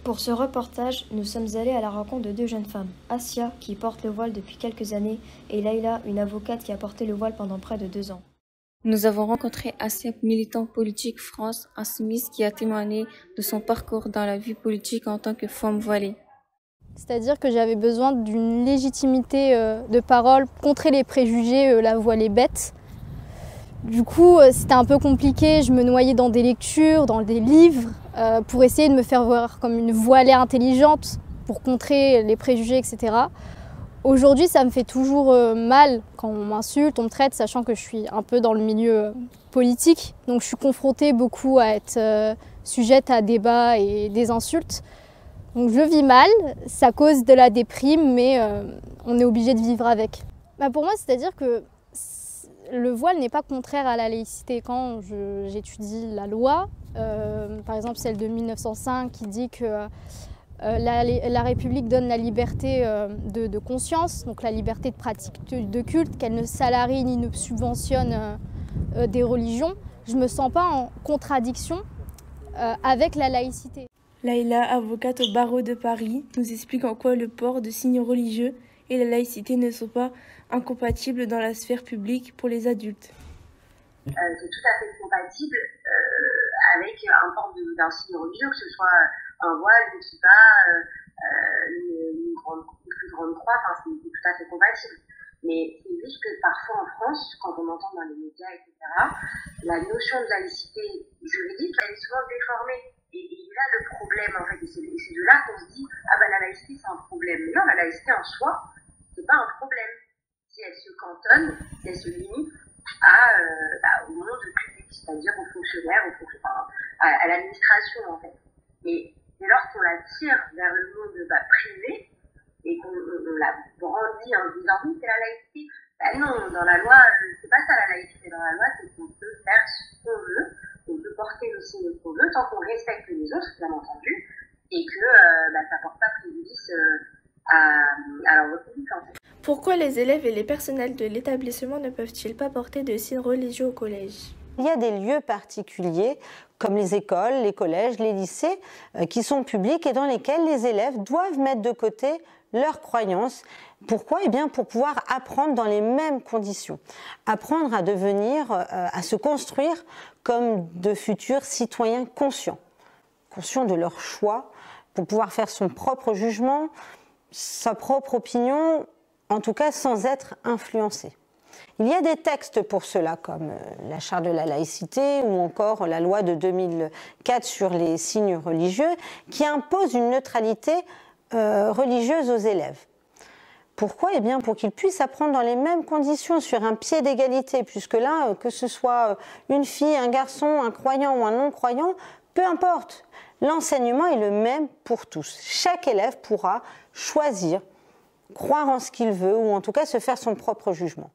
Pour ce reportage, nous sommes allés à la rencontre de deux jeunes femmes, Asia, qui porte le voile depuis quelques années, et Layla, une avocate qui a porté le voile pendant près de 2 ans. Nous avons rencontré Asia, militant politique France insoumise, qui a témoigné de son parcours dans la vie politique en tant que femme voilée. C'est-à-dire que j'avais besoin d'une légitimité de parole, contrer les préjugés, la voile est bête. Du coup, c'était un peu compliqué, je me noyais dans des lectures, dans des livres, pour essayer de me faire voir comme une voilée intelligente, pour contrer les préjugés, etc. Aujourd'hui, ça me fait toujours mal quand on m'insulte, on me traite, sachant que je suis un peu dans le milieu politique. Donc je suis confrontée beaucoup à être sujette à débat et des insultes. Donc je vis mal, ça cause de la déprime, mais on est obligé de vivre avec. Pour moi, c'est-à-dire que le voile n'est pas contraire à la laïcité. Quand j'étudie la loi, par exemple celle de 1905 qui dit que la République donne la liberté de conscience, donc la liberté de pratique de culte, qu'elle ne salarie ni ne subventionne des religions, je ne me sens pas en contradiction avec la laïcité. Layla, avocate au barreau de Paris, nous explique en quoi le port de signes religieux et la laïcité ne sont pas incompatibles dans la sphère publique pour les adultes. C'est tout à fait compatible avec un port d'un signe religieux, que ce soit un voile, je ne sais pas, une plus grande croix, enfin, c'est tout à fait compatible. Mais c'est juste que parfois en France, quand on entend dans les médias, etc., la notion de laïcité juridique, elle est souvent déformée. Et là, le problème, en fait, et c'est de là qu'on se dit, ah ben la laïcité, c'est un problème. Mais non, la laïcité en soi, c'est pas un problème. Si elle se cantonne, si elle se limite au monde public, c'est-à-dire aux fonctionnaires, à l'administration, en fait. Mais dès lors qu'on la tire vers le monde privé, et qu'on la brandit en disant, oui, c'est la laïcité. Non, dans la loi, c'est pas ça la laïcité. Dans la loi, c'est qu'on peut faire ce qu'on veut, on peut porter le signe qu'on veut, tant qu'on respecte les autres, bien entendu, et que ça porte pas préjudice à l'ordre public, en fait. Pourquoi les élèves et les personnels de l'établissement ne peuvent-ils pas porter de signes religieux au collège ? Il y a des lieux particuliers, comme les écoles, les collèges, les lycées, qui sont publics et dans lesquels les élèves doivent mettre de côté leurs croyances. Pourquoi ? Eh bien, pour pouvoir apprendre dans les mêmes conditions. Apprendre à devenir, à se construire comme de futurs citoyens conscients de leur choix, pour pouvoir faire son propre jugement, sa propre opinion, en tout cas sans être influencé. Il y a des textes pour cela, comme la Charte de la laïcité ou encore la loi de 2004 sur les signes religieux, qui impose une neutralité religieuse aux élèves. Pourquoi ? Eh bien, pour qu'ils puissent apprendre dans les mêmes conditions, sur un pied d'égalité, puisque là, que ce soit une fille, un garçon, un croyant ou un non-croyant, peu importe, l'enseignement est le même pour tous. Chaque élève pourra choisir, croire en ce qu'il veut ou en tout cas se faire son propre jugement.